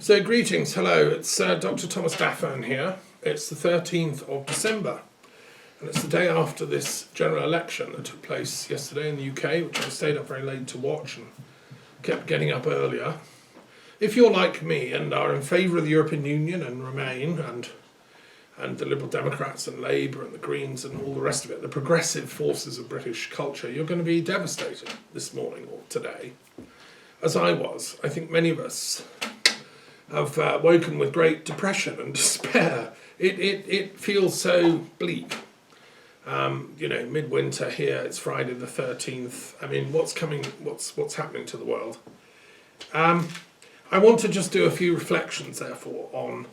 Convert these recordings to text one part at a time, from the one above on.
So greetings, hello, it's Dr. Thomas Daffern here. It's the 13th of December and it's the day after this general election that took place yesterday in the UK, which I stayed up very late to watch and kept getting up earlier. If you're like me and are in favour of the European Union and Remain and the Liberal Democrats and Labour and the Greens and all the rest of it, the progressive forces of British culture, you're going to be devastated this morning or today, as I was. I think many of us have woken with great depression and despair. It feels so bleak. Midwinter here, it's Friday the 13th. I mean, what's happening to the world? I want to just do a few reflections, therefore, on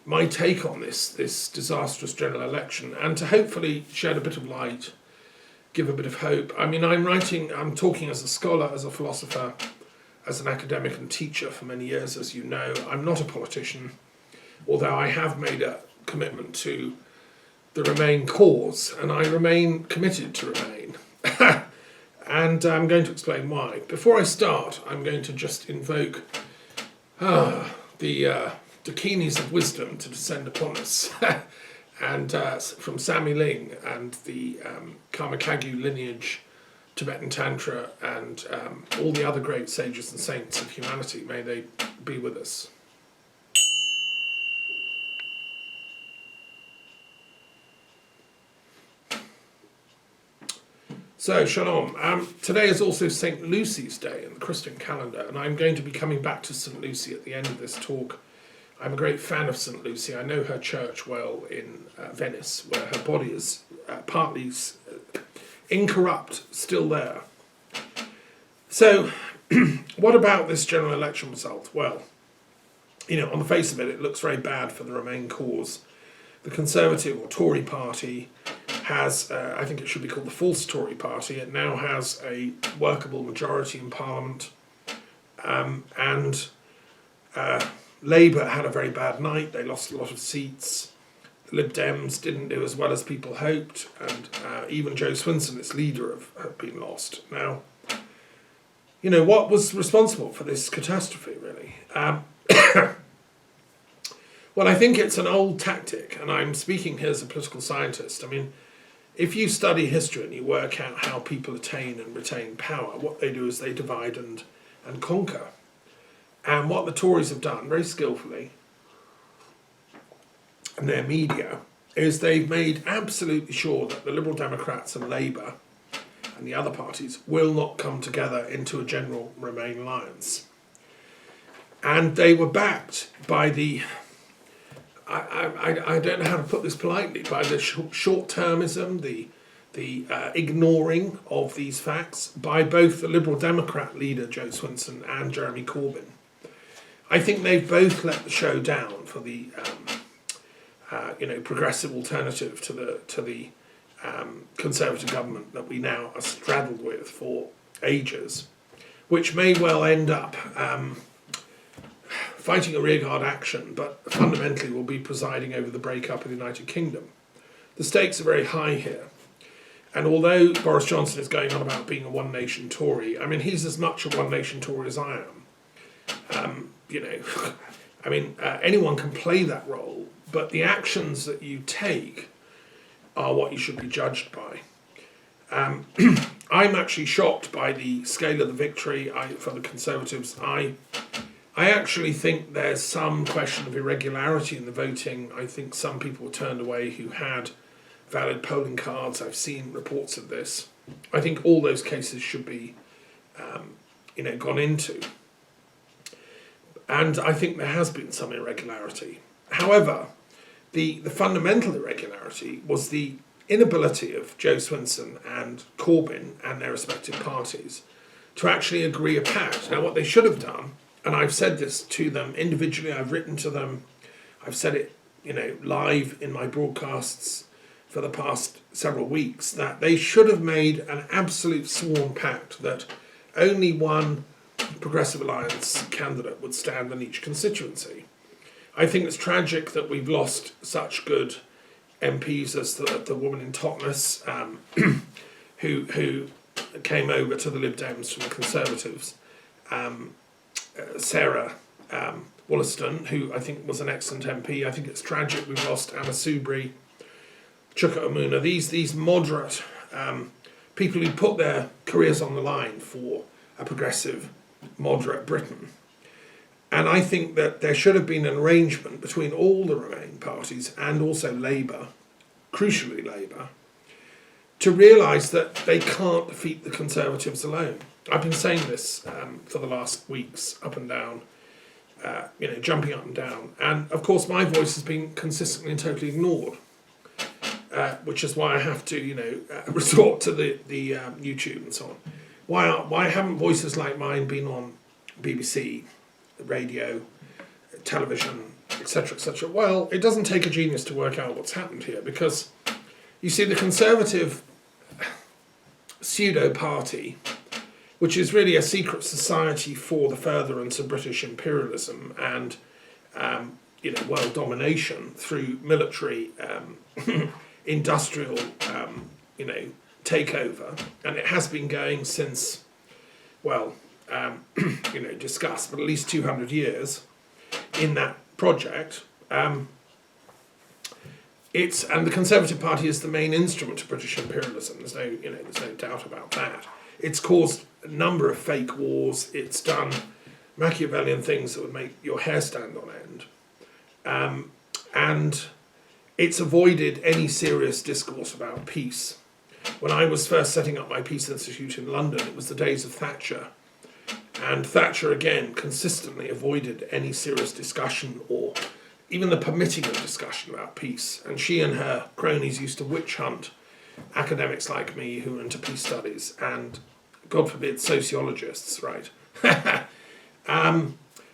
my take on this disastrous general election, and to hopefully shed a bit of light, give a bit of hope. I mean, I'm talking as a scholar, as a philosopher, as an academic and teacher for many years, as you know. I'm not a politician, although I have made a commitment to the Remain cause, and I remain committed to Remain. And I'm going to explain why. Before I start, I'm going to just invoke the dakinis of wisdom to descend upon us, and from Sammy Ling and the Karma Kagyu lineage, Tibetan Tantra, and all the other great sages and saints of humanity. May they be with us. So, Shalom. Today is also St. Lucy's Day in the Christian calendar, and I'm going to be coming back to St. Lucy at the end of this talk. I'm a great fan of St. Lucy. I know her church well in Venice, where her body is partly incorrupt, still there. So, what about this general election result? Well, on the face of it, it looks very bad for the Remain cause. The Conservative or Tory party has, I think it should be called the false Tory party. It now has a workable majority in Parliament, and Labour had a very bad night. They lost a lot of seats. The Lib Dems didn't do as well as people hoped, and even Jo Swinson, its leader, have been lost. Now, what was responsible for this catastrophe, really? Well, I think it's an old tactic, and I'm speaking here as a political scientist. I mean, if you study history and you work out how people attain and retain power, what they do is they divide and conquer. And what the Tories have done, very skillfully, and their media, is they've made absolutely sure that the Liberal Democrats and Labour and the other parties will not come together into a general Remain alliance. And they were backed by the, I don't know how to put this politely, by the short-termism, the ignoring of these facts by both the Liberal Democrat leader Jo Swinson and Jeremy Corbyn. I think they've both let the show down for the progressive alternative to the Conservative government that we now are straddled with for ages, which may well end up fighting a rearguard action, but fundamentally will be presiding over the breakup of the United Kingdom. The stakes are very high here. And although Boris Johnson is going on about being a one-nation Tory, I mean, he's as much a one-nation Tory as I am. Anyone can play that role, but the actions that you take are what you should be judged by. I'm actually shocked by the scale of the victory for the Conservatives. I actually think there's some question of irregularity in the voting. I think some people were turned away who had valid polling cards. I've seen reports of this. I think all those cases should be gone into. And I think there has been some irregularity. However, the fundamental irregularity was the inability of Jo Swinson and Corbyn and their respective parties to actually agree a pact. Now, what they should have done, and I've said this to them individually, I've written to them, I've said it, live in my broadcasts for the past several weeks, that they should have made an absolute sworn pact that only one Progressive Alliance candidate would stand in each constituency. I think it's tragic that we've lost such good MPs as the woman in Totnes, who came over to the Lib Dems from the Conservatives, Sarah Wollaston, who I think was an excellent MP. I think it's tragic we've lost Anna Soubry, Chuka Umunna, these moderate people who put their careers on the line for a progressive, moderate Britain. And I think that there should have been an arrangement between all the Remain parties and also Labour, crucially Labour, to realise that they can't defeat the Conservatives alone. I've been saying this for the last weeks, up and down, jumping up and down. And of course my voice has been consistently and totally ignored, which is why I have to, resort to the YouTube and so on. Why haven't voices like mine been on BBC, radio, television, etc., etc.? Well, it doesn't take a genius to work out what's happened here, because you see the Conservative pseudo-party, which is really a secret society for the furtherance of British imperialism and world domination through military, industrial, takeover, and it has been going since, discussed, but at least 200 years in that project. And the Conservative Party is the main instrument of British imperialism. There's no doubt about that. It's caused a number of fake wars. It's done Machiavellian things that would make your hair stand on end. And it's avoided any serious discourse about peace. When I was first setting up my Peace Institute in London, it was the days of Thatcher. And Thatcher, again, consistently avoided any serious discussion or even the permitting of discussion about peace. And she and her cronies used to witch hunt academics like me who are into peace studies and, God forbid, sociologists, right?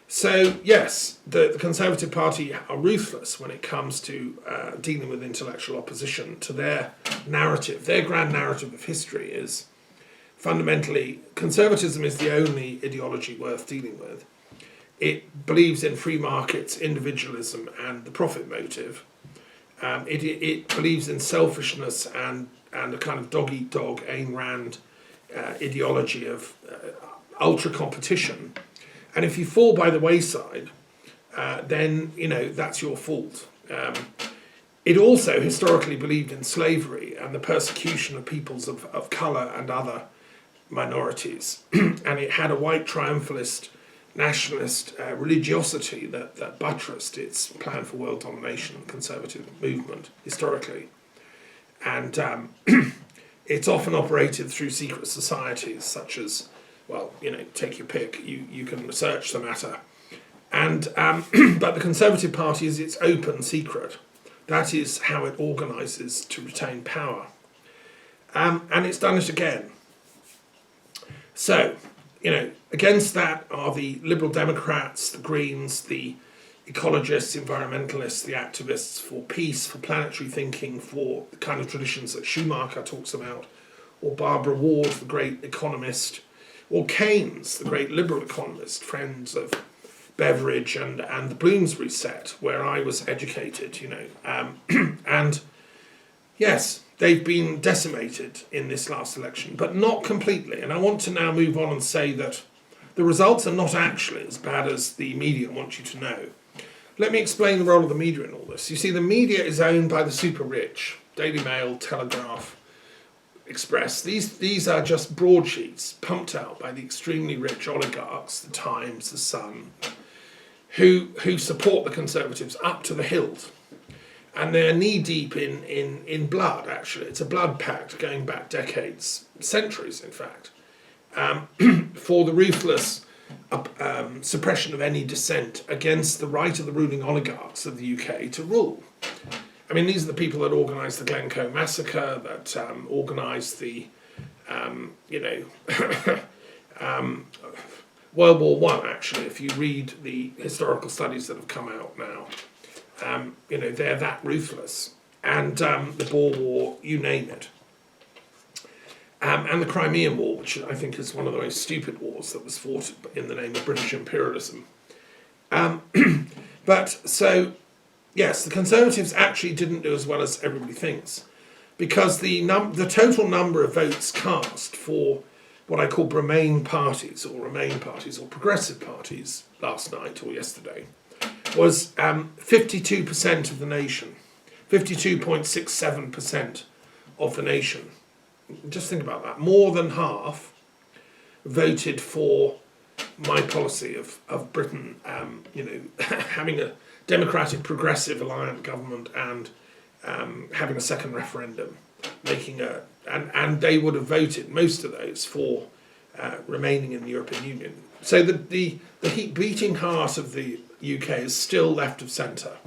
So, yes, the Conservative Party are ruthless when it comes to dealing with intellectual opposition to their narrative. Their grand narrative of history is fundamentally, conservatism is the only ideology worth dealing with. It believes in free markets, individualism, and the profit motive. It believes in selfishness and a kind of dog-eat-dog, Ayn Rand ideology of ultra-competition. And if you fall by the wayside, then, that's your fault. It also historically believed in slavery and the persecution of peoples of colour and other minorities. And it had a white triumphalist, nationalist religiosity that buttressed its plan for world domination and conservative movement historically. And it's often operated through secret societies such as, take your pick, you can research the matter. And but the Conservative Party is its open secret. That is how it organises to retain power. And it's done it again. So, against that are the Liberal Democrats, the Greens, the ecologists, environmentalists, the activists for peace, for planetary thinking, for the kind of traditions that Schumacher talks about, or Barbara Ward, the great economist, or Keynes, the great liberal economist, friends of Beveridge and the Bloomsbury set, where I was educated, and yes, they've been decimated in this last election, but not completely. And I want to now move on and say that the results are not actually as bad as the media want you to know. Let me explain the role of the media in all this. You see, the media is owned by the super rich, Daily Mail, Telegraph, Express. These are just broadsheets pumped out by the extremely rich oligarchs, the Times, the Sun, who support the Conservatives up to the hilt. And they're knee-deep in blood, actually. It's a blood pact going back decades, centuries, in fact, for the ruthless suppression of any dissent against the right of the ruling oligarchs of the UK to rule. I mean, these are the people that organised the Glencoe massacre, that organised the, World War I, actually, if you read the historical studies that have come out now. They're that ruthless. And the Boer War, you name it. And the Crimean War, which I think is one of the most stupid wars that was fought in the name of British imperialism. Yes, the Conservatives actually didn't do as well as everybody thinks, because the total number of votes cast for what I call Remain parties or progressive parties last night or yesterday was 52% of the nation, 52.67% of the nation. Just think about that. More than half voted for my policy of Britain, having a democratic, progressive, alliant government and having a second referendum, and they would have voted, most of those, for remaining in the European Union. So the beating heart of the UK is still left of centre.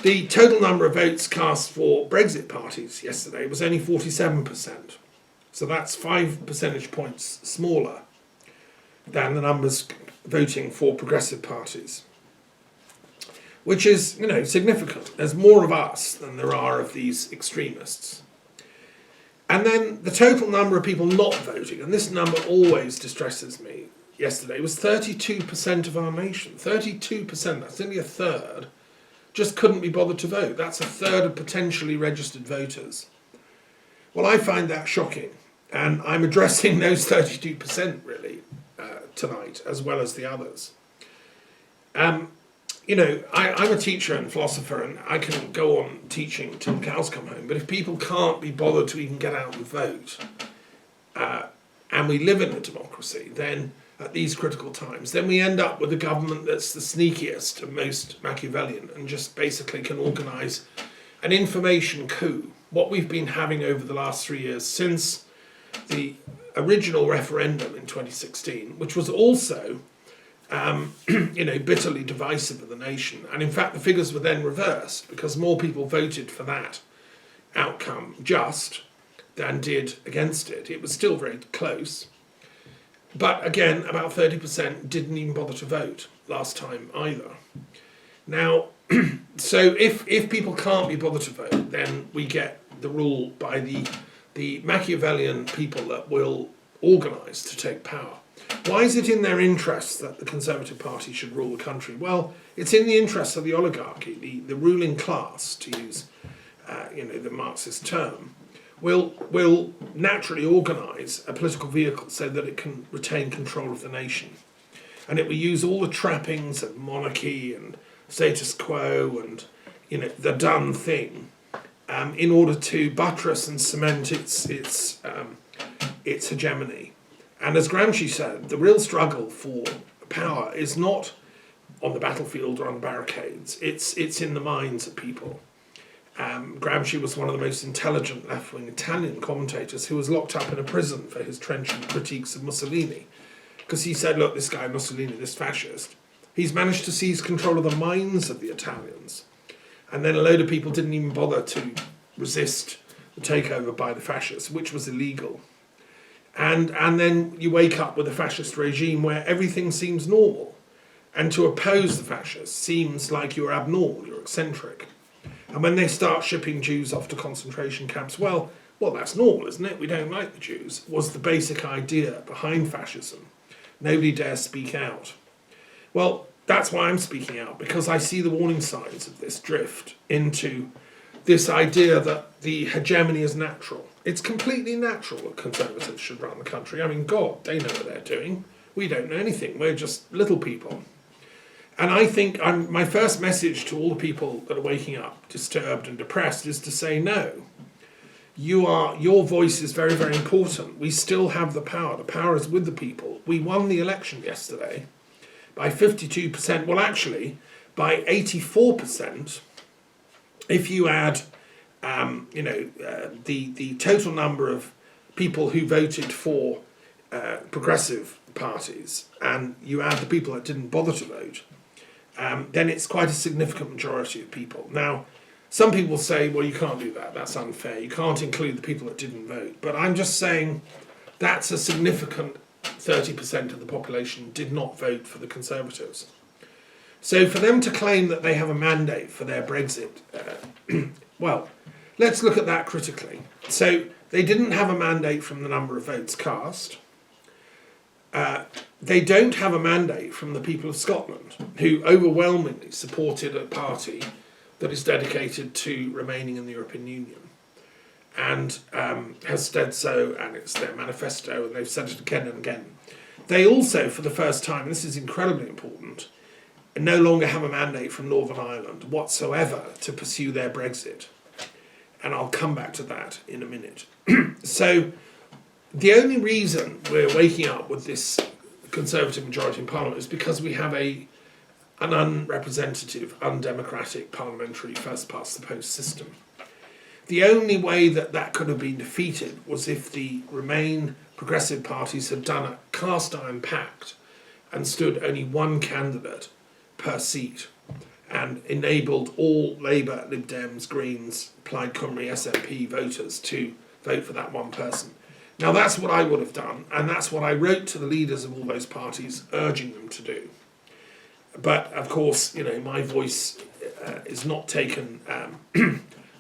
The total number of votes cast for Brexit parties yesterday was only 47%. So that's 5 percentage points smaller than the numbers voting for progressive parties, which is, significant. There's more of us than there are of these extremists. And then the total number of people not voting, and this number always distresses me, yesterday was 32% of our nation. 32%, that's nearly a third, just couldn't be bothered to vote. That's a third of potentially registered voters. Well, I find that shocking, and I'm addressing those 32% really tonight, as well as the others. I'm a teacher and philosopher, and I can go on teaching till the cows come home, but if people can't be bothered to even get out and vote, and we live in a democracy, then at these critical times, then we end up with a government that's the sneakiest and most Machiavellian and just basically can organise an information coup. What we've been having over the last 3 years since the original referendum in 2016, which was also bitterly divisive of the nation. And in fact, the figures were then reversed because more people voted for that outcome than did against it. It was still very close. But again, about 30% didn't even bother to vote last time either. Now, so if people can't be bothered to vote, then we get the rule by the Machiavellian people that will organise to take power. Why is it in their interests that the Conservative Party should rule the country? Well, it's in the interests of the oligarchy, the ruling class, to use the Marxist term, will naturally organise a political vehicle so that it can retain control of the nation. And it will use all the trappings of monarchy and status quo and the done thing in order to buttress and cement its hegemony. And as Gramsci said, the real struggle for power is not on the battlefield or on the barricades. It's in the minds of people. Gramsci was one of the most intelligent left-wing Italian commentators who was locked up in a prison for his trenchant critiques of Mussolini. Because he said, look, this guy Mussolini, this fascist, he's managed to seize control of the minds of the Italians. And then a load of people didn't even bother to resist the takeover by the fascists, which was illegal. And then you wake up with a fascist regime where everything seems normal. And to oppose the fascists seems like you're abnormal, you're eccentric. And when they start shipping Jews off to concentration camps, well, that's normal, isn't it? We don't like the Jews, was the basic idea behind fascism. Nobody dares speak out. Well, that's why I'm speaking out, because I see the warning signs of this drift into this idea that the hegemony is natural. It's completely natural that Conservatives should run the country. I mean, God, they know what they're doing. We don't know anything. We're just little people. And I think my first message to all the people that are waking up disturbed and depressed is to say no. Your voice is very, very important. We still have the power. The power is with the people. We won the election yesterday by 52%. Well, actually, by 84%. If you add, the total number of people who voted for progressive parties, and you add the people that didn't bother to vote, then it's quite a significant majority of people. Now, some people say, well, you can't do that, that's unfair, you can't include the people that didn't vote. But I'm just saying that's a significant 30% of the population did not vote for the Conservatives. So for them to claim that they have a mandate for their Brexit, well, let's look at that critically. So they didn't have a mandate from the number of votes cast. They don't have a mandate from the people of Scotland, who overwhelmingly supported a party that is dedicated to remaining in the European Union and has said so, and it's their manifesto, and they've said it again and again. They also, for the first time, and this is incredibly important, no longer have a mandate from Northern Ireland whatsoever to pursue their Brexit. And I'll come back to that in a minute. So the only reason we're waking up with this Conservative majority in Parliament is because we have an unrepresentative, undemocratic parliamentary first-past-the-post system. The only way that that could have been defeated was if the Remain progressive parties had done a cast-iron pact and stood only one candidate per seat and enabled all Labour, Lib Dems, Greens, Plaid Cymru, SNP voters to vote for that one person. Now that's what I would have done, and that's what I wrote to the leaders of all those parties, urging them to do. But of course, my voice is not taken.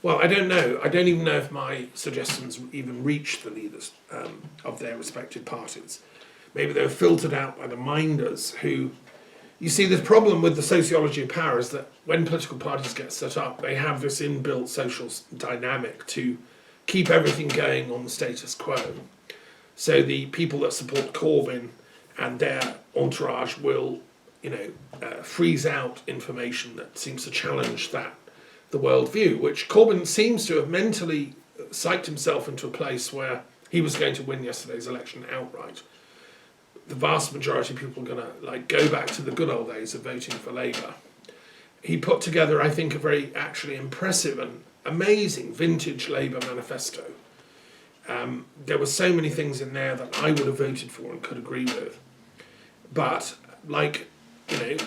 Well, I don't know. I don't even know if my suggestions even reached the leaders of their respective parties. Maybe they were filtered out by the minders who. You see, the problem with the sociology of power is that when political parties get set up, they have this inbuilt social dynamic to keep everything going on the status quo. So the people that support Corbyn and their entourage will, freeze out information that seems to challenge the worldview, which Corbyn seems to have mentally psyched himself into a place where he was going to win yesterday's election outright. The vast majority of people are going to go back to the good old days of voting for Labour. He put together, I think, a very actually impressive and amazing vintage Labour manifesto. There were so many things in there that I would have voted for and could agree with. But,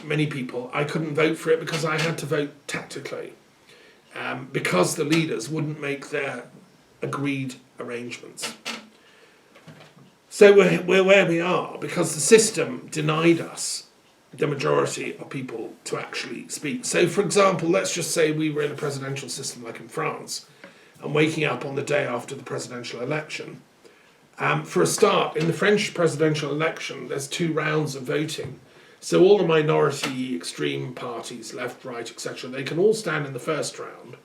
many people, I couldn't vote for it because I had to vote tactically. Because the leaders wouldn't make their agreed arrangements. So we're where we are because the system denied us, the majority of people, to actually speak. So, for example, let's just say we were in a presidential system like in France and waking up on the day after the presidential election. For a start, in the French presidential election, there's 2 rounds of voting. So all the minority extreme parties, left, right, etc., they can all stand in the first round.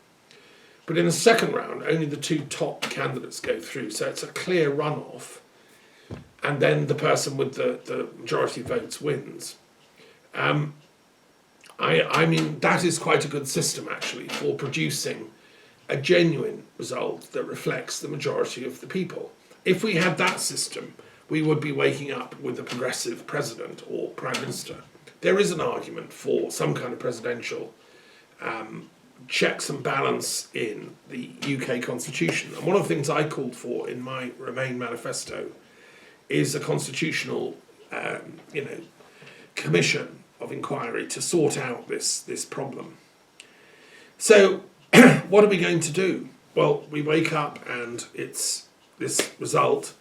But in the second round, only the 2 top candidates go through. So it's a clear runoff. And then the person with the majority votes wins. I mean, that is quite a good system, actually, for producing a genuine result that reflects the majority of the people. If we had that system, we would be waking up with a progressive president or prime minister. There is an argument for some kind of presidential checks and balance in the UK constitution. And one of the things I called for in my Remain manifesto is a constitutional, commission of inquiry to sort out this problem. So, what are we going to do? Well, we wake up and it's this result.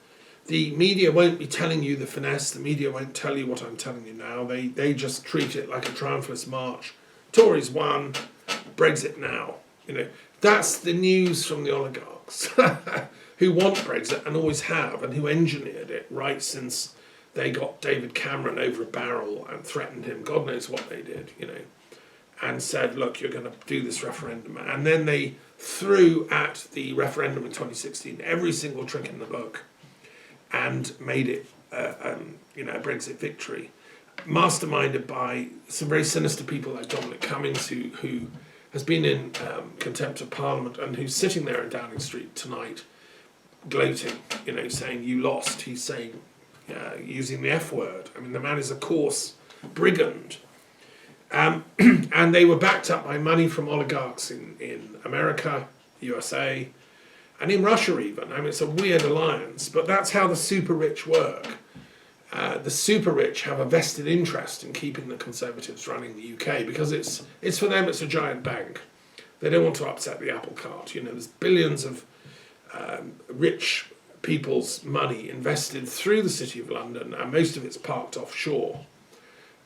The media won't be telling you the finesse. The media won't tell you what I'm telling you now. They just treat it like a triumphalist march. Tories won, Brexit now. That's the news from the oligarchs. Who want Brexit and always have, and who engineered it right since they got David Cameron over a barrel and threatened him. God knows what they did, and said, look, you're going to do this referendum. And then they threw at the referendum in 2016 every single trick in the book and made it, a Brexit victory. Masterminded by some very sinister people like Dominic Cummings, who has been in contempt of Parliament and who's sitting there in Downing Street tonight gloating, saying you lost. He's saying, using the F word. I mean, the man is a coarse brigand. And they were backed up by money from oligarchs in America, USA, and in Russia even. I mean, it's a weird alliance, but that's how the super rich work. The super rich have a vested interest in keeping the Conservatives running the UK because it's for them, it's a giant bank. They don't want to upset the apple cart. There's billions of rich people's money invested through the City of London, and most of it's parked offshore.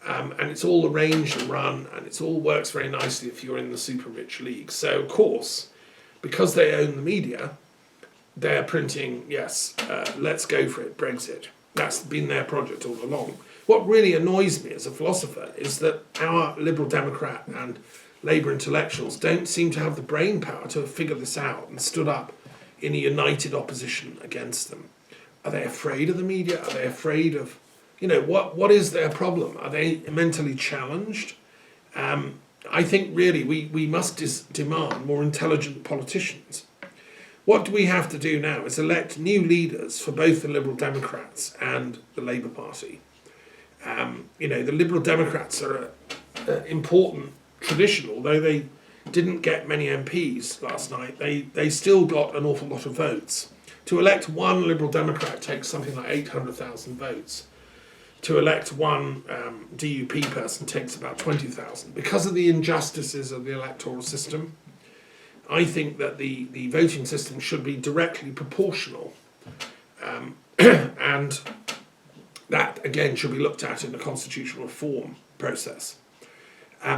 And it's all arranged and run, and it all works very nicely if you're in the super rich league. So, of course, because they own the media, they're printing, yes, let's go for it, Brexit. That's been their project all along. What really annoys me as a philosopher is that our Liberal Democrat and Labour intellectuals don't seem to have the brain power to have figured this out and stood up in a united opposition against them. Are they afraid of the media? Are they afraid of, what is their problem? Are they mentally challenged? I think really we must demand more intelligent politicians. What we have to do now is elect new leaders for both the Liberal Democrats and the Labour Party. The Liberal Democrats are an important tradition, although they didn't get many MPs last night, they still got an awful lot of votes. To elect one Liberal Democrat takes something like 800,000 votes. To elect one DUP person takes about 20,000. Because of the injustices of the electoral system, I think that the voting system should be directly proportional. And that, again, should be looked at in the constitutional reform process.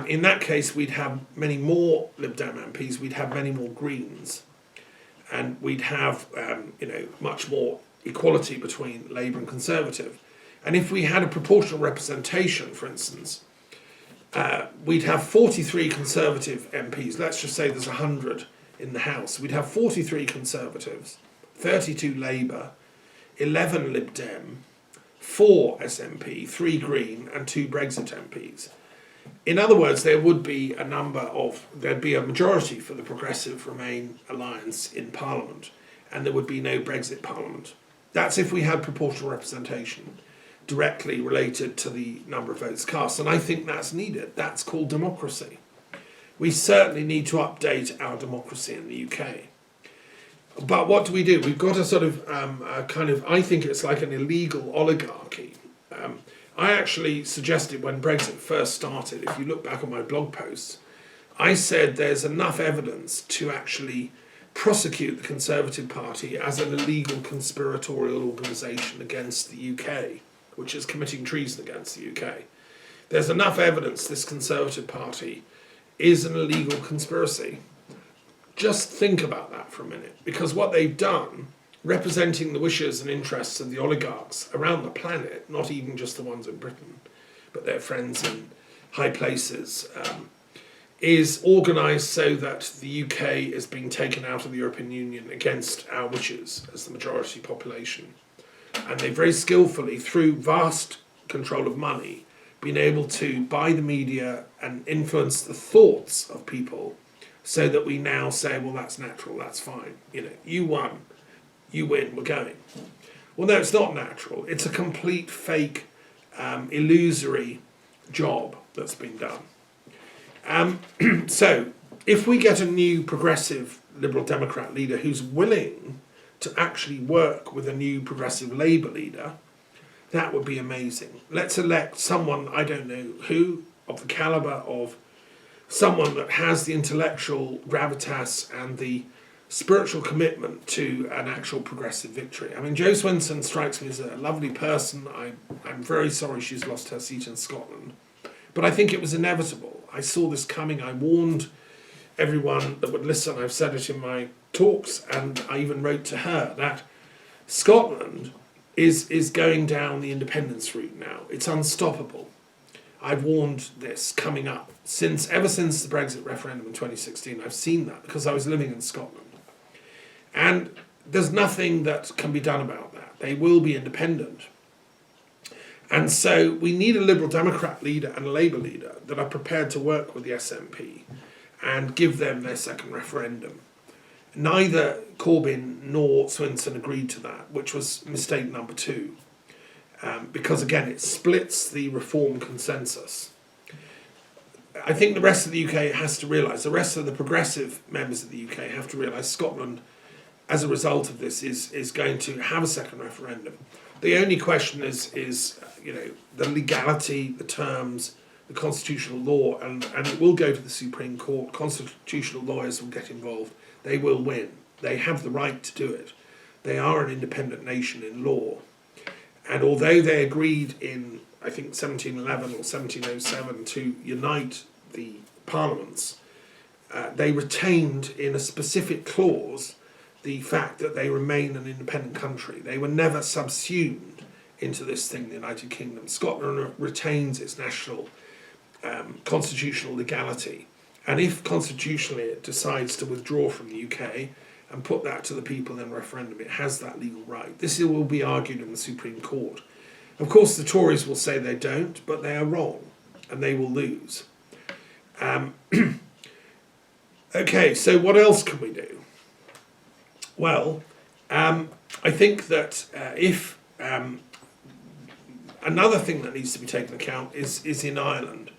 In that case, we'd have many more Lib Dem MPs, we'd have many more Greens, and we'd have much more equality between Labour and Conservative. And if we had a proportional representation, for instance, we'd have 43 Conservative MPs. Let's just say there's 100 in the House. We'd have 43 Conservatives, 32 Labour, 11 Lib Dem, 4 SNP, 3 Green, and 2 Brexit MPs. In other words, there'd be a majority for the Progressive Remain alliance in Parliament, and there would be no Brexit Parliament. That's if we had proportional representation directly related to the number of votes cast, and I think that's needed. That's called democracy. We certainly need to update our democracy in the UK. But what do? We've got a sort of I think it's like an illegal oligarchy. I actually suggested when Brexit first started, if you look back on my blog posts, I said there's enough evidence to actually prosecute the Conservative Party as an illegal conspiratorial organisation against the UK, which is committing treason against the UK. There's enough evidence this Conservative Party is an illegal conspiracy. Just think about that for a minute, because what they've done, representing the wishes and interests of the oligarchs around the planet, not even just the ones in Britain, but their friends in high places, is organised so that the UK is being taken out of the European Union against our wishes as the majority population. And they very skillfully, through vast control of money, been able to buy the media and influence the thoughts of people so that we now say, well, that's natural, that's fine. You won, you win, we're going. Well, no, it's not natural. It's a complete fake, illusory job that's been done. So if we get a new progressive Liberal Democrat leader who's willing to actually work with a new progressive Labour leader, that would be amazing. Let's elect someone, I don't know who, of the calibre of someone that has the intellectual gravitas and the spiritual commitment to an actual progressive victory. I mean, Jo Swinson strikes me as a lovely person. I'm very sorry she's lost her seat in Scotland. But I think it was inevitable. I saw this coming. I warned everyone that would listen. I've said it in my talks, and I even wrote to her that Scotland is going down the independence route now. It's unstoppable. I've warned this coming up ever since the Brexit referendum in 2016. I've seen that because I was living in Scotland. And there's nothing that can be done about that. They will be independent. And so we need a Liberal Democrat leader and a Labour leader that are prepared to work with the SNP and give them their second referendum. Neither Corbyn nor Swinson agreed to that, which was mistake number 2. Because again, it splits the reform consensus. I think the rest of the UK has to realise, the rest of the progressive members of the UK have to realise Scotland, as a result of this, is going to have a second referendum. The only question is the legality, the terms, the constitutional law, and it will go to the Supreme Court. Constitutional lawyers will get involved. They will win. They have the right to do it. They are an independent nation in law. And although they agreed in, I think, 1711 or 1707 to unite the parliaments, they retained in a specific clause the fact that they remain an independent country. They were never subsumed into this thing, the United Kingdom. Scotland retains its national constitutional legality. And if constitutionally it decides to withdraw from the UK and put that to the people in referendum, it has that legal right. This will be argued in the Supreme Court. Of course, the Tories will say they don't, but they are wrong, and they will lose. Okay, so what else can we do? Well, I think that if another thing that needs to be taken account is in Ireland.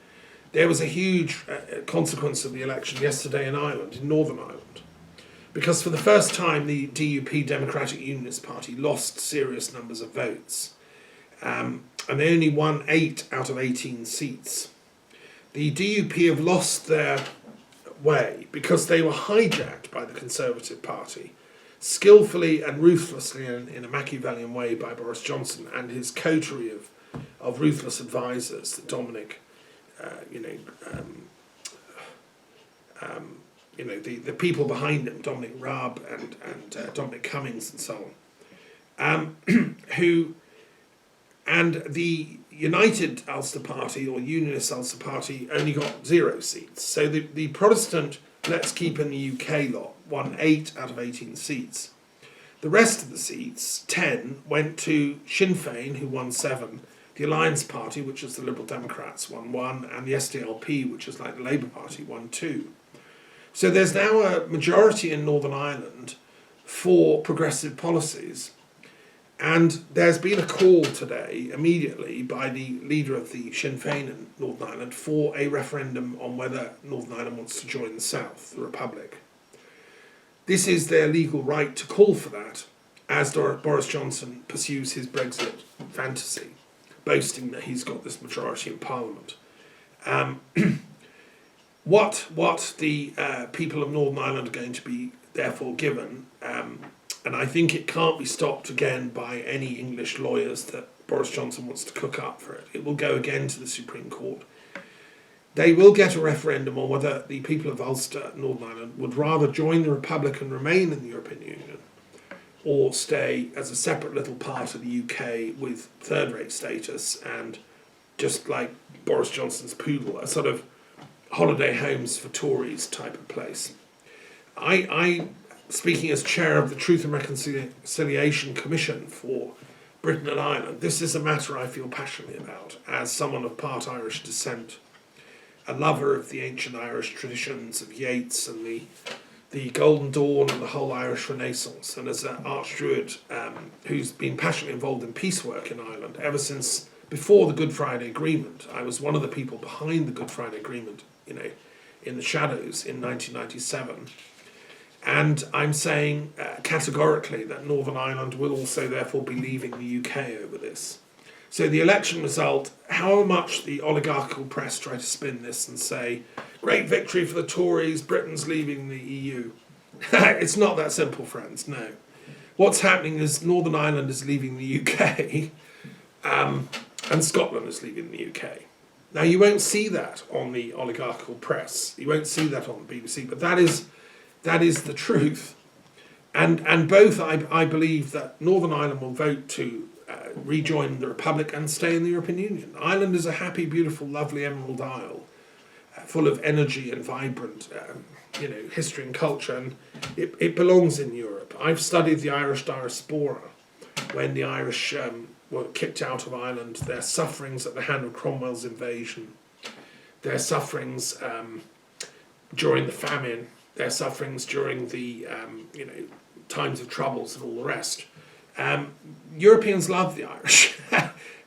There was a huge consequence of the election yesterday in Ireland, in Northern Ireland, because for the first time the DUP, Democratic Unionist Party, lost serious numbers of votes, and they only won 8 out of 18 seats. The DUP have lost their way because they were hijacked by the Conservative Party, skillfully and ruthlessly in a Machiavellian way by Boris Johnson and his coterie of ruthless advisors, Dominic, the people behind him, Dominic Raab and Dominic Cummings and so on, and the United Ulster Party or Unionist Ulster Party only got 0 seats. So the Protestant Let's Keep in the UK lot won 8 out of 18 seats. The rest of the seats, 10, went to Sinn Fein, who won 7, the Alliance Party, which is the Liberal Democrats, won 1, and the SDLP, which is like the Labour Party, won 2. So there's now a majority in Northern Ireland for progressive policies. And there's been a call today, immediately, by the leader of the Sinn Féin in Northern Ireland for a referendum on whether Northern Ireland wants to join the South, the Republic. This is their legal right to call for that, as Boris Johnson pursues his Brexit fantasy, boasting that he's got this majority in Parliament. What the people of Northern Ireland are going to be therefore given, and I think it can't be stopped again by any English lawyers that Boris Johnson wants to cook up for it. It will go again to the Supreme Court. They will get a referendum on whether the people of Ulster, Northern Ireland, would rather join the Republic and remain in the European Union, or stay as a separate little part of the UK with third-rate status and just like Boris Johnson's poodle, a sort of holiday homes for Tories type of place. I speaking as chair of the Truth and Reconciliation Commission for Britain and Ireland, this is a matter I feel passionately about as someone of part Irish descent, a lover of the ancient Irish traditions of Yeats and the Golden Dawn and the whole Irish Renaissance, and as an archdruid who's been passionately involved in peace work in Ireland ever since before the Good Friday Agreement. I was one of the people behind the Good Friday Agreement, in the shadows in 1997. And I'm saying categorically that Northern Ireland will also therefore be leaving the UK over this. So the election result, how much the oligarchical press try to spin this and say, great victory for the Tories, Britain's leaving the EU. It's not that simple, friends, no. What's happening is Northern Ireland is leaving the UK and Scotland is leaving the UK. Now, you won't see that on the oligarchical press. You won't see that on the BBC, but that is the truth. And both, I believe that Northern Ireland will vote to rejoin the Republic and stay in the European Union. Ireland is a happy, beautiful, lovely emerald isle, full of energy and vibrant, history and culture, and it belongs in Europe. I've studied the Irish diaspora when the Irish were kicked out of Ireland, their sufferings at the hand of Cromwell's invasion, their sufferings during the famine, their sufferings during the times of troubles and all the rest. Europeans love the Irish,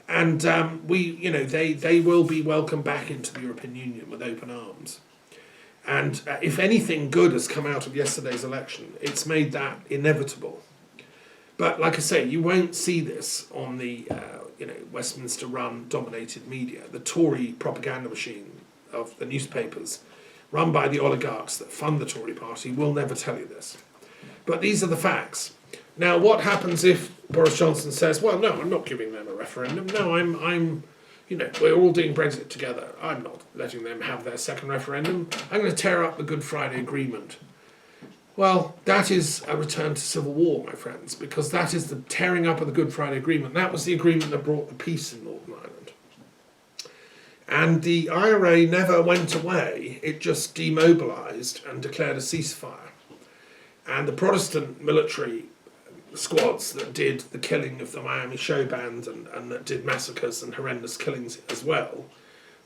and they will be welcomed back into the European Union with open arms. And if anything good has come out of yesterday's election, it's made that inevitable. But like I say, you won't see this on the Westminster-run dominated media, the Tory propaganda machine of the newspapers, run by the oligarchs that fund the Tory party, will never tell you this. But these are the facts. Now, what happens if Boris Johnson says, well, no, I'm not giving them a referendum. No, I'm we're all doing Brexit together. I'm not letting them have their second referendum. I'm going to tear up the Good Friday Agreement. Well, that is a return to civil war, my friends, because that is the tearing up of the Good Friday Agreement. That was the agreement that brought the peace in Northern Ireland. And the IRA never went away. It just demobilised and declared a ceasefire. And the Protestant military squads that did the killing of the Miami show band and that did massacres and horrendous killings as well,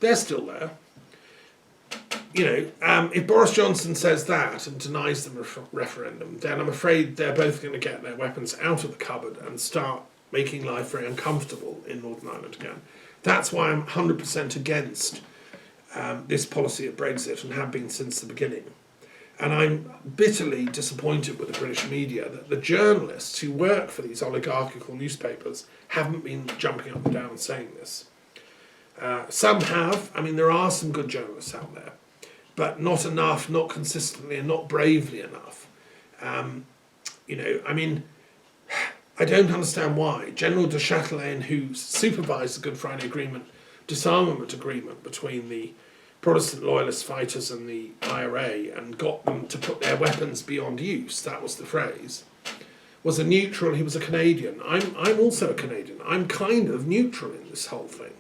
they're still there. if Boris Johnson says that and denies the referendum, then I'm afraid they're both going to get their weapons out of the cupboard and start making life very uncomfortable in Northern Ireland again. That's why I'm 100% against this policy of Brexit and have been since the beginning. And I'm bitterly disappointed with the British media that the journalists who work for these oligarchical newspapers haven't been jumping up and down and saying this. Some have. I mean, there are some good journalists out there, but not enough, not consistently, and not bravely enough. I don't understand why. General de Chatelain, who supervised the Good Friday Agreement, disarmament agreement between the Protestant loyalist fighters and the IRA and got them to put their weapons beyond use, that was the phrase, was a neutral. He was a Canadian. I'm also a Canadian. I'm kind of neutral in this whole thing.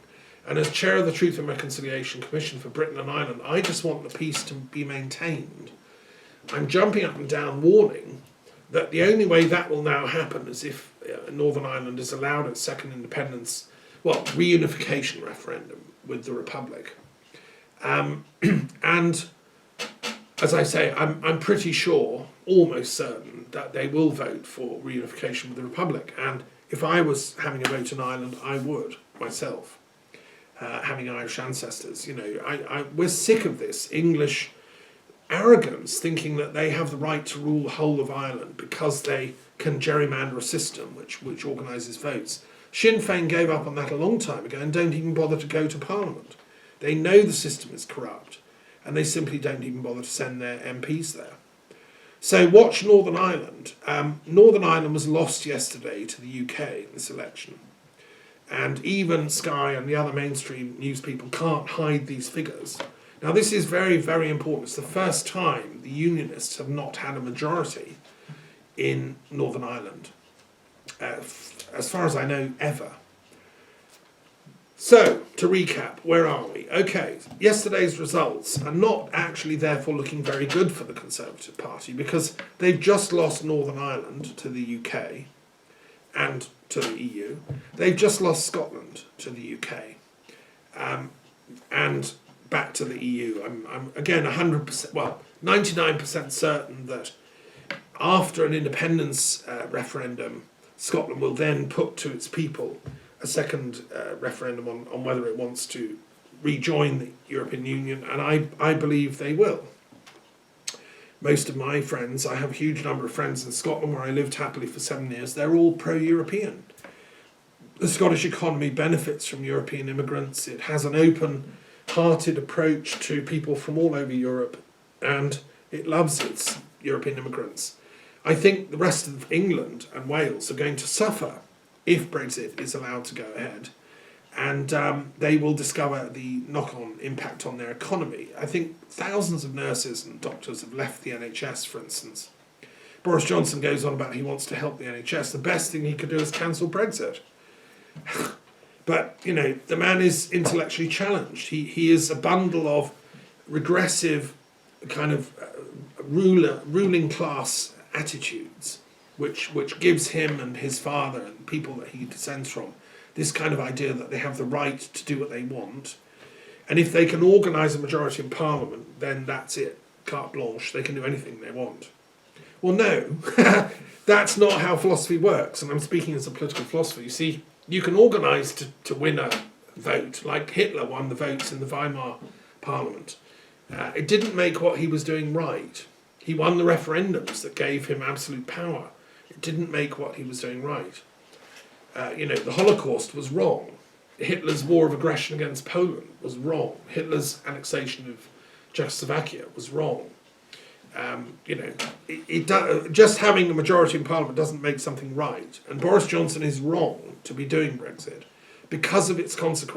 And as chair of the Truth and Reconciliation Commission for Britain and Ireland, I just want the peace to be maintained. I'm jumping up and down warning that the only way that will now happen is if Northern Ireland is allowed its second independence, reunification referendum with the Republic. And as I say, I'm pretty sure, almost certain, that they will vote for reunification with the Republic. And if I was having a vote in Ireland, I would myself, having Irish ancestors. We're sick of this English arrogance, thinking that they have the right to rule the whole of Ireland because they can gerrymander a system which organises votes. Sinn Fein gave up on that a long time ago and don't even bother to go to Parliament. They know the system is corrupt, and they simply don't even bother to send their MPs there. So watch Northern Ireland. Northern Ireland was lost yesterday to the UK in this election. And even Sky and the other mainstream news people can't hide these figures. Now this is very, very important. It's the first time the Unionists have not had a majority in Northern Ireland, as far as I know, ever. So, to recap, where are we? Okay, yesterday's results are not actually therefore looking very good for the Conservative Party because they've just lost Northern Ireland to the UK and to the EU. They've just lost Scotland to the UK and back to the EU. I'm again 100%, 99% certain that after an independence referendum, Scotland will then put to its people a second referendum on whether it wants to rejoin the European Union, and I believe they will. Most of my friends, I have a huge number of friends in Scotland where I lived happily for 7 years, they're all pro-European. The Scottish economy benefits from European immigrants. It has an open-hearted approach to people from all over Europe, and it loves its European immigrants. I think the rest of England and Wales are going to suffer if Brexit is allowed to go ahead, and they will discover the knock-on impact on their economy. I think thousands of nurses and doctors have left the NHS, for instance. Boris Johnson goes on about he wants to help the NHS. The best thing he could do is cancel Brexit. But, the man is intellectually challenged. He is a bundle of regressive kind of ruling class attitudes, which gives him and his father and people that he descends from this kind of idea that they have the right to do what they want. And if they can organise a majority in Parliament, then that's it. Carte blanche. They can do anything they want. Well, no. That's not how philosophy works. And I'm speaking as a political philosopher. You see, you can organise to win a vote, like Hitler won the votes in the Weimar Parliament. It didn't make what he was doing right. He won the referendums that gave him absolute power. It didn't make what he was doing right. The Holocaust was wrong. Hitler's war of aggression against Poland was wrong. Hitler's annexation of Czechoslovakia was wrong. Just having a majority in Parliament doesn't make something right. And Boris Johnson is wrong to be doing Brexit because of its consequences.